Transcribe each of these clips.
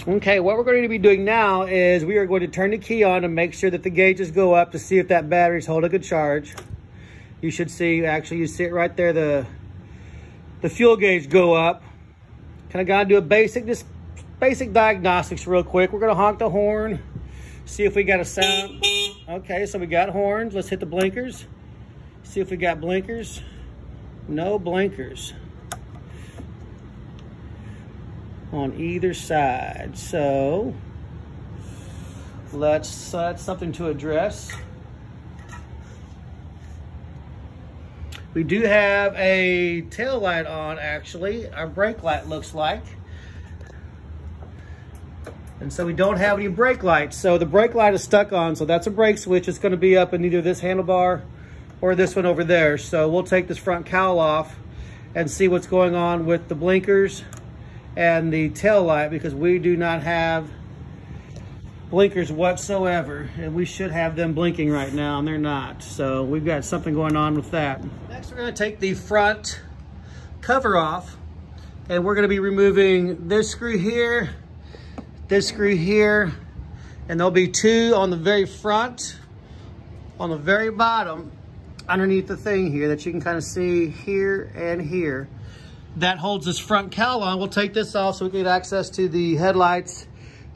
Okay, what we're going to be doing now is we are going to turn the key on and make sure that the gauges go up to see if that battery's holding a good charge. You should see, actually you see it right there, the fuel gauge go up. Kind of got to do a basic diagnostics real quick. We're going to honk the horn, see if we got a sound. Okay, so we got horns. Let's hit the blinkers. See if we got blinkers. No blinkers on either side. So that's something to address. We do have a tail light on, actually. Our brake light looks like. And so we don't have any brake lights. So the brake light is stuck on, so that's a brake switch. It's gonna be up in either this handlebar or this one over there. So we'll take this front cowl off and see what's going on with the blinkers and the tail light, because we do not have blinkers whatsoever, and we should have them blinking right now, and they're not. So we've got something going on with that. Next, we're gonna take the front cover off, and we're gonna be removing this screw here, and there'll be two on the very front, on the very bottom, underneath the thing here that you can kind of see here and here. That holds this front cowl on. We'll take this off so we can get access to the headlights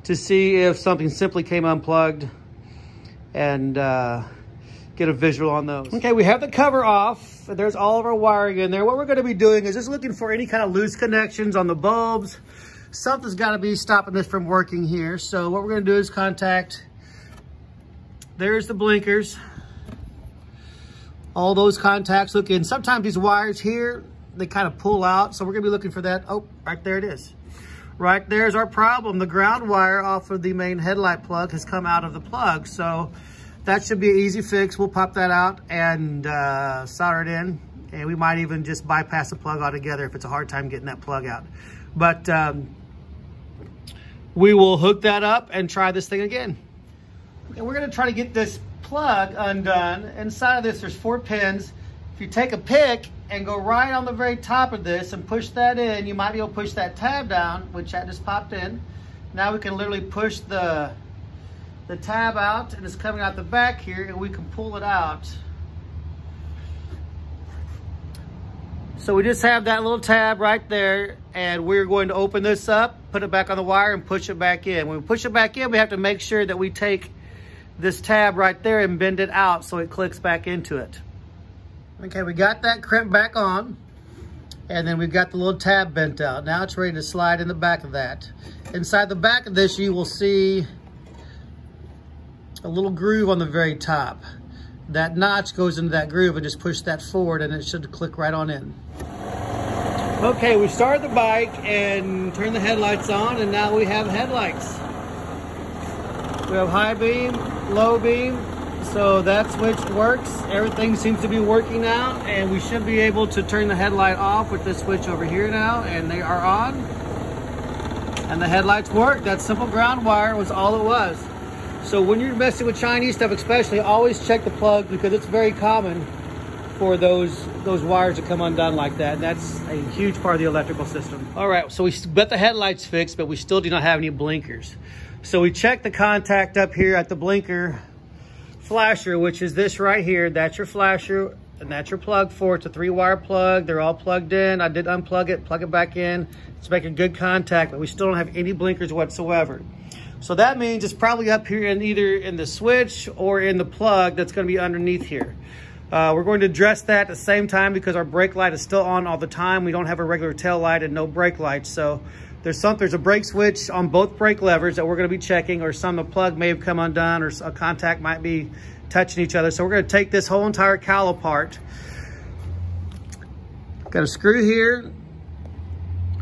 to see if something simply came unplugged and get a visual on those. Okay, we have the cover off. There's all of our wiring in there. What we're gonna be doing is just looking for any kind of loose connections on the bulbs. Something's gotta be stopping this from working here. So what we're gonna do is contact, there's the blinkers. All those contacts look in. Sometimes these wires here, they kind of pull out. So we're gonna be looking for that. Oh, right there it is. Right there's our problem. The ground wire off of the main headlight plug has come out of the plug. So that should be an easy fix. We'll pop that out and solder it in. And we might even just bypass the plug altogether if it's a hard time getting that plug out. But we will hook that up and try this thing again. Okay, we're gonna try to get this plug undone. Inside of this, there's 4 pins. If you take a pick and go right on the very top of this and push that in, you might be able to push that tab down, which that just popped in. Now we can literally push the tab out, and it's coming out the back here, and we can pull it out. So we just have that little tab right there, and we're going to open this up, put it back on the wire, and push it back in. When we push it back in, we have to make sure that we take this tab right there and bend it out so it clicks back into it. Okay, we got that crimp back on, and then we've got the little tab bent out. Now it's ready to slide in the back of that. Inside the back of this, you will see a little groove on the very top. That notch goes into that groove, and just push that forward and it should click right on in. Okay, we started the bike and turned the headlights on, and now we have headlights. We have high beam, low beam. So that switch works. Everything seems to be working now, and we should be able to turn the headlight off with this switch over here now, and they are on. And the headlights work. That simple ground wire was all it was. So when you're messing with Chinese stuff especially, always check the plug, because it's very common for those wires to come undone like that. And that's a huge part of the electrical system. All right, so we got the headlights fixed, but we still do not have any blinkers. So we checked the contact up here at the blinker flasher, which is this right here. That's your flasher, and that's your plug for it. It's a 3-wire plug. They're all plugged in. I did unplug it, plug it back in. It's making good contact, but we still don't have any blinkers whatsoever. So that means it's probably up here in either in the switch or in the plug that's going to be underneath here. We're going to address that at the same time, because our brake light is still on all the time. We don't have a regular tail light and no brake light. So there's a brake switch on both brake levers that we're going to be checking, or the plug may have come undone, or a contact might be touching each other. So we're going to take this whole entire cowl apart. Got a screw here,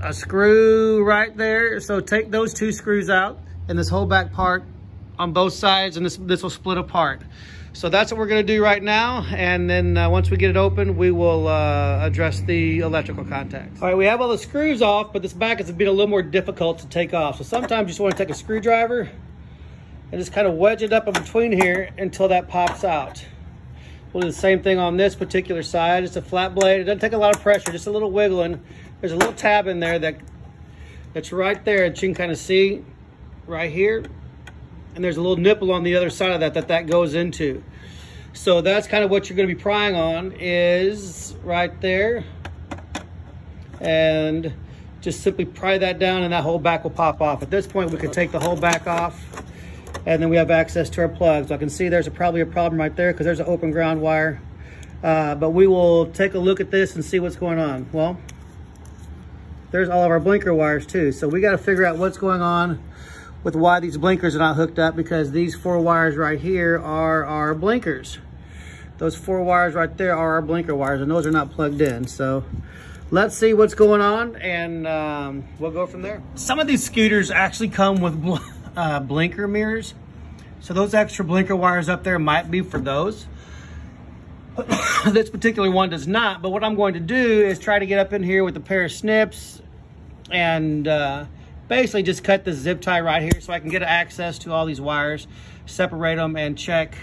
a screw right there. So take those 2 screws out, and this whole back part on both sides, and this will split apart. So that's what we're going to do right now, and then once we get it open, we will address the electrical contacts. All right, we have all the screws off, but this back is being a little more difficult to take off. So sometimes you just want to take a screwdriver and just kind of wedge it up in between here until that pops out. We'll do the same thing on this particular side. It's a flat blade. It doesn't take a lot of pressure, just a little wiggling. There's a little tab in there that's right there that you can kind of see. right here, and there's a little nipple on the other side of that goes into. So that's kind of what you're going to be prying on, is right there. And just simply pry that down and that whole back will pop off. At this point, we can take the whole back off, and then we have access to our plugs. I can see there's probably a problem right there because there's an open ground wire. But we will take a look at this and see what's going on. Well, there's all of our blinker wires too. So we got to figure out what's going on with why these blinkers are not hooked up, because these 4 wires right here are our blinkers. Those 4 wires right there are our blinker wires, and those are not plugged in. So let's see what's going on, and we'll go from there. Some of these scooters actually come with blinker mirrors. So those extra blinker wires up there might be for those. This particular one does not, but what I'm going to do is try to get up in here with a pair of snips and basically just cut this zip tie right here so I can get access to all these wires, separate them, and check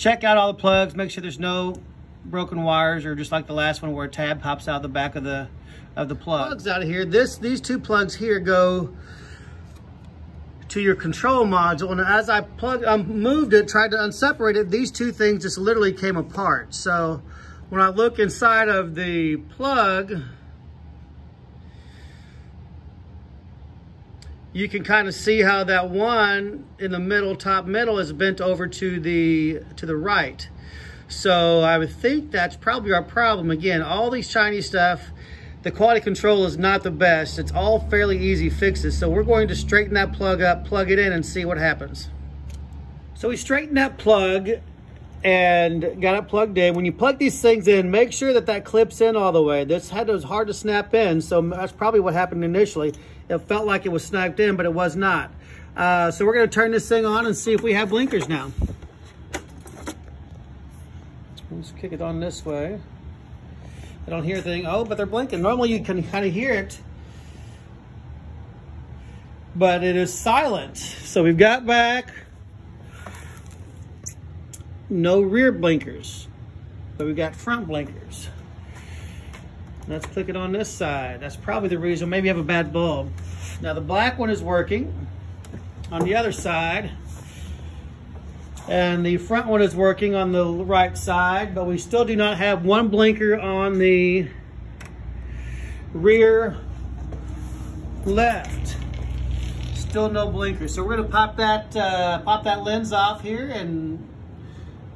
out all the plugs, make sure there's no broken wires, or just like the last one where a tab pops out the back of the plug. Plugs out of here. These 2 plugs here go to your control module, and as I moved it, tried to unseparate it, these 2 things just literally came apart. So when I look inside of the plug, you can kind of see how that one in the middle, top middle, is bent over to the right. So I would think that's probably our problem. Again, all these Chinese stuff, the quality control is not the best. It's all fairly easy fixes. So we're going to straighten that plug up, plug it in, and see what happens. So we straightened that plug and got it plugged in. When you plug these things in, make sure that clips in all the way. This head was hard to snap in, so that's probably what happened initially. It felt like it was snapped in, but it was not. So we're gonna turn this thing on and see if we have blinkers now. Let's kick it on this way. I don't hear anything. Oh, but they're blinking. Normally you can kind of hear it, but it is silent. So we've got back. No rear blinkers, but we've got front blinkers. Let's click it on this side. That's probably the reason. Maybe you have a bad bulb. Now the black one is working on the other side, and the front one is working on the right side, but we still do not have one blinker on the rear left. Still no blinker. So we're gonna pop that lens off here,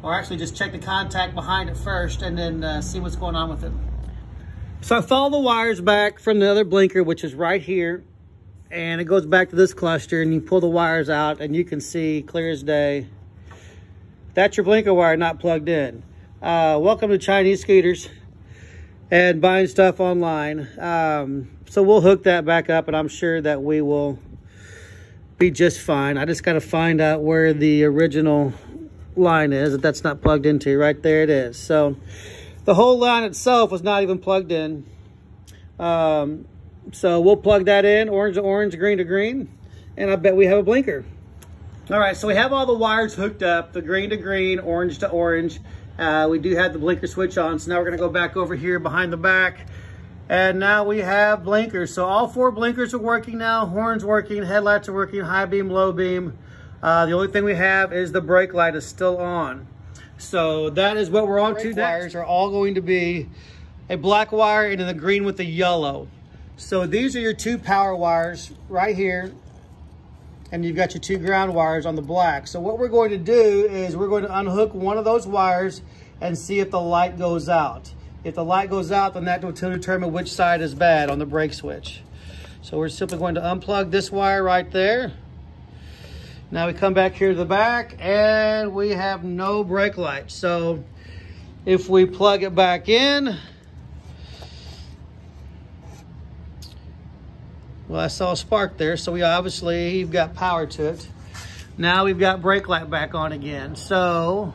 or actually just check the contact behind it first, and then see what's going on with it. So I follow the wires back from the other blinker, which is right here, and it goes back to this cluster, and you pull the wires out, and you can see clear as day that's your blinker wire not plugged in. Welcome to Chinese scooters and buying stuff online. So we'll hook that back up, and I'm sure that we will be just fine. I just got to find out where the original line is, that's not plugged into. Right there it is. So the whole line itself was not even plugged in. So we'll plug that in, orange to orange, green to green, and I bet we have a blinker. All right, so we have all the wires hooked up, the green to green, orange to orange. We do have the blinker switch on, so now we're gonna go back over here behind the back, and now we have blinkers. So all 4 blinkers are working now, horns working, headlights are working, high beam, low beam. The only thing we have is the brake light is still on. So that is what we're on to. Wires are all going to be a black wire and then the green with the yellow. So these are your 2 power wires right here, and you've got your 2 ground wires on the black. So what we're going to do is we're going to unhook one of those wires and see if the light goes out. If the light goes out, then that will determine which side is bad on the brake switch. So we're simply going to unplug this wire right there. Now we come back here to the back, and we have no brake light. So if we plug it back in, well, I saw a spark there, so we've got power to it. Now we've got brake light back on again. So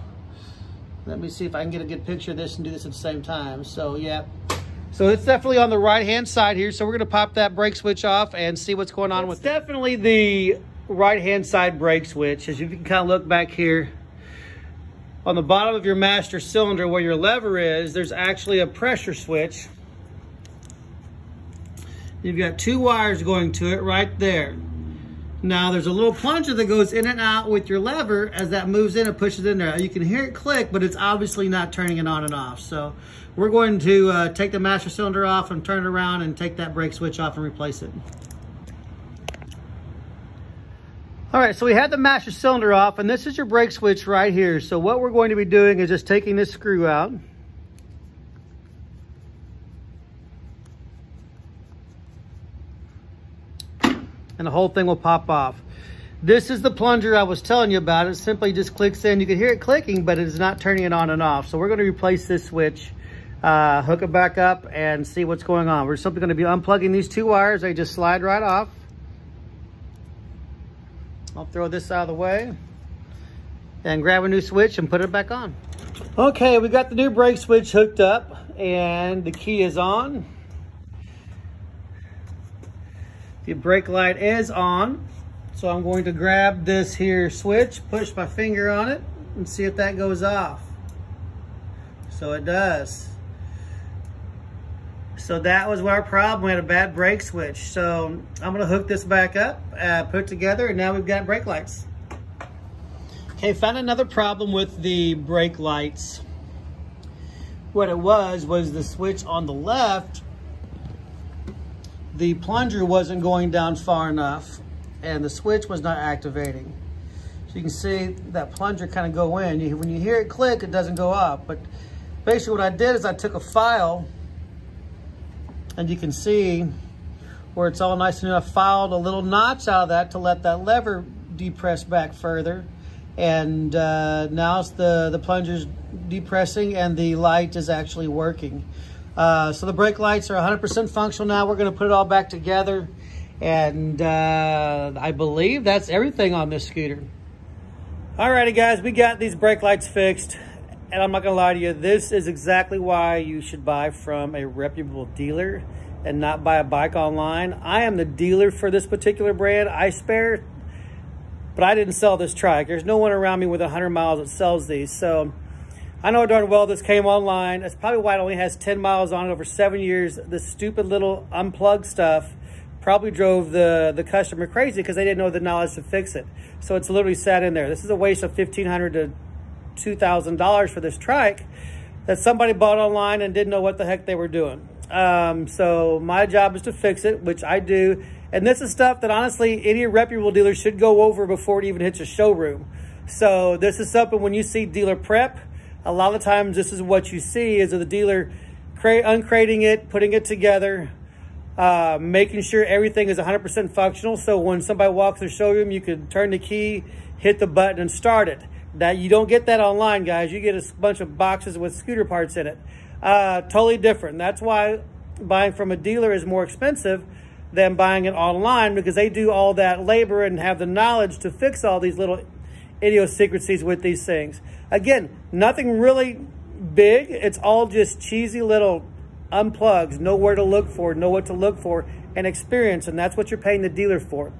let me see if I can get a good picture of this and do this at the same time. So yeah, so it's definitely on the right-hand side here. So we're gonna pop that brake switch off and see what's going on with it. It's definitely the right-hand side brake switch. As you can kind of look back here, on the bottom of your master cylinder where your lever is, there's actually a pressure switch. You've got 2 wires going to it right there. Now there's a little plunger that goes in and out with your lever. As that moves in, it pushes in there. You can hear it click, but it's obviously not turning it on and off. So we're going to take the master cylinder off and turn it around and take that brake switch off and replace it. All right, so we had the master cylinder off, and this is your brake switch right here. So what we're going to be doing is just taking this screw out. And the whole thing will pop off. This is the plunger I was telling you about. It simply just clicks in. You can hear it clicking, but it is not turning it on and off. So we're going to replace this switch, hook it back up, and see what's going on. We're simply going to be unplugging these two wires. They just slide right off. I'll throw this out of the way and grab a new switch and put it back on. Okay, we got the new brake switch hooked up and the key is on. The brake light is on. So I'm going to grab this here switch, push my finger on it, and see if that goes off. So it does. So that was our problem. We had a bad brake switch. So I'm gonna hook this back up, put it together, and now we've got brake lights. Okay, found another problem with the brake lights. What it was the switch on the left, the plunger wasn't going down far enough and the switch was not activating. So you can see that plunger kind of go in. When you hear it click, it doesn't go up. But basically what I did is I took a file, and you can see where it's all nice and enough, filed a little notch out of that to let that lever depress back further. And now it's the plunger's depressing and the light is actually working. So the brake lights are 100% functional now. We're going to put it all back together. And I believe that's everything on this scooter. Alrighty guys, we got these brake lights fixed. And I'm not going to lie to you, this is exactly why you should buy from a reputable dealer and not buy a bike online. I am the dealer for this particular brand, Icebear, but I didn't sell this trike. There's no one around me with 100 miles that sells these. So I know darn well this came online. That's probably why it only has 10 miles on it over 7 years. This stupid little unplugged stuff probably drove the customer crazy because they didn't know the knowledge to fix it. So it's literally sat in there. This is a waste of $1,500 to $2,000 for this trike that somebody bought online and didn't know what the heck they were doing. So my job is to fix it, which I do. And this is stuff that honestly any reputable dealer should go over before it even hits a showroom. So this is something when you see dealer prep, a lot of times this is what you see is the dealer uncrating it, putting it together, making sure everything is 100% functional. So when somebody walks the showroom, you can turn the key, hit the button and start it. That you don't get that online, guys. You get a bunch of boxes with scooter parts in it. Totally different. That's why buying from a dealer is more expensive than buying it online, because they do all that labor and have the knowledge to fix all these little idiosyncrasies with these things. Again, nothing really big. It's all just cheesy little unplugs. Know where to look for, know what to look for, and experience. And that's what you're paying the dealer for.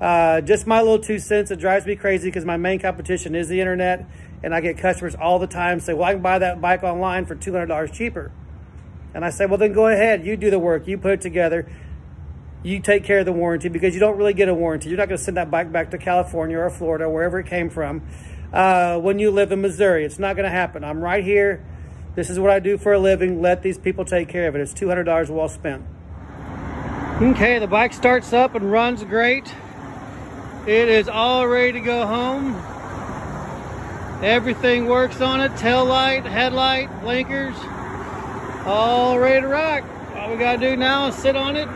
Just my little 2 cents. It drives me crazy because my main competition is the internet, and I get customers all the time say, well, I can buy that bike online for $200 cheaper. And I say, well, then go ahead. You do the work. You put it together. You take care of the warranty, because you don't really get a warranty. You're not going to send that bike back to California or Florida, or wherever it came from, when you live in Missouri. It's not going to happen. I'm right here. This is what I do for a living. Let these people take care of it. It's $200 well spent. Okay, the bike starts up and runs great. It is all ready to go home. Everything works on it. Tail light, headlight, blinkers, all ready to rock. All we gotta do now is sit on it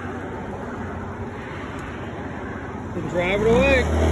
and drive it away.